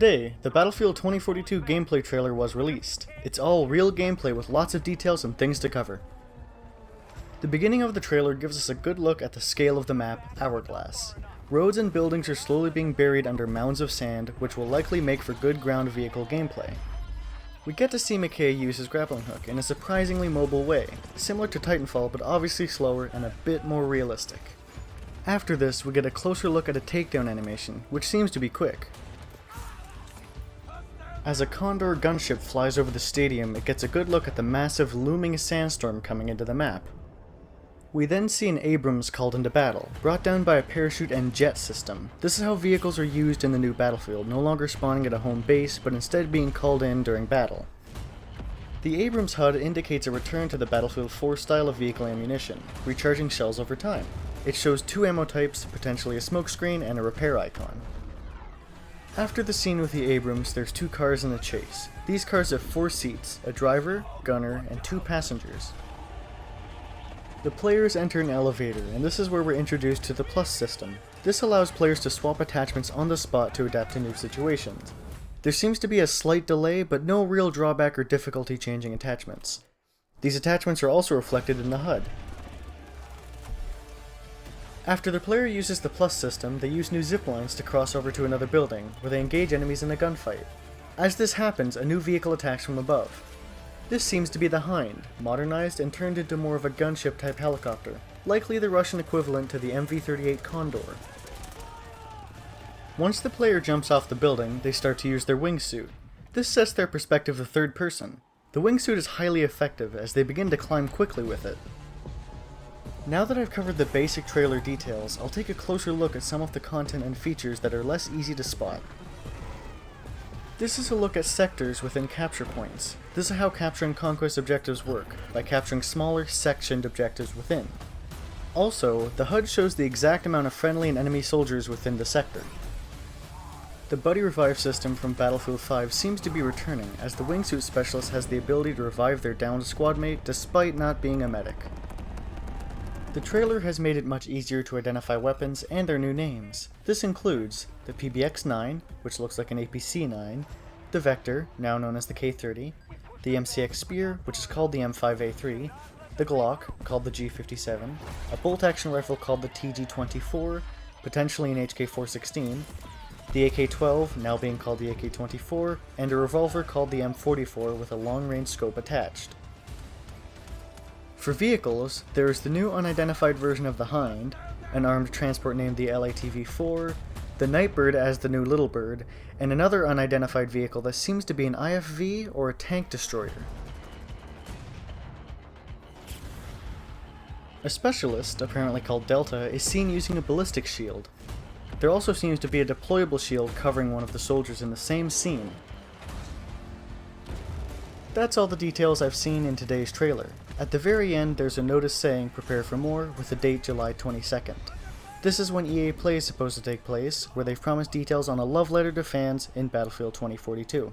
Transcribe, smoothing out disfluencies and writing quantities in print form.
Today, the Battlefield 2042 gameplay trailer was released. It's all real gameplay with lots of details and things to cover. The beginning of the trailer gives us a good look at the scale of the map, Hourglass. Roads and buildings are slowly being buried under mounds of sand, which will likely make for good ground vehicle gameplay. We get to see McKay use his grappling hook in a surprisingly mobile way, similar to Titanfall but obviously slower and a bit more realistic. After this, we get a closer look at a takedown animation, which seems to be quick. As a Condor gunship flies over the stadium, it gets a good look at the massive looming sandstorm coming into the map. We then see an Abrams called into battle, brought down by a parachute and jet system. This is how vehicles are used in the new Battlefield, no longer spawning at a home base, but instead being called in during battle. The Abrams HUD indicates a return to the Battlefield 4 style of vehicle ammunition, recharging shells over time. It shows two ammo types, potentially a smokescreen and a repair icon. After the scene with the Abrams, there's two cars in the chase. These cars have 4 seats, a driver, gunner, and 2 passengers. The players enter an elevator, and this is where we're introduced to the Plus system. This allows players to swap attachments on the spot to adapt to new situations. There seems to be a slight delay, but no real drawback or difficulty changing attachments. These attachments are also reflected in the HUD. After the player uses the Plus system, they use new zip lines to cross over to another building, where they engage enemies in a gunfight. As this happens, a new vehicle attacks from above. This seems to be the Hind, modernized and turned into more of a gunship type helicopter, likely the Russian equivalent to the MV-38 Condor. Once the player jumps off the building, they start to use their wingsuit. This sets their perspective to third person. The wingsuit is highly effective as they begin to climb quickly with it. Now that I've covered the basic trailer details, I'll take a closer look at some of the content and features that are less easy to spot. This is a look at sectors within capture points. This is how capture and conquest objectives work, by capturing smaller sectioned objectives within. Also, the HUD shows the exact amount of friendly and enemy soldiers within the sector. The buddy revive system from Battlefield 5 seems to be returning, as the wingsuit specialist has the ability to revive their downed squad mate despite not being a medic. The trailer has made it much easier to identify weapons and their new names. This includes the PBX-9, which looks like an APC-9, the Vector, now known as the K-30, the MCX Spear, which is called the M5A3, the Glock, called the G57, a bolt-action rifle called the TG-24, potentially an HK-416, the AK-12, now being called the AK-24, and a revolver called the M44 with a long-range scope attached. For vehicles, there is the new unidentified version of the Hind, an armed transport named the LATV-4, the Nightbird as the new Little Bird, and another unidentified vehicle that seems to be an IFV or a tank destroyer. A specialist, apparently called Delta, is seen using a ballistic shield. There also seems to be a deployable shield covering one of the soldiers in the same scene. That's all the details I've seen in today's trailer. At the very end, there's a notice saying prepare for more with the date July 22nd. This is when EA Play is supposed to take place, where they've promised details on a love letter to fans in Battlefield 2042.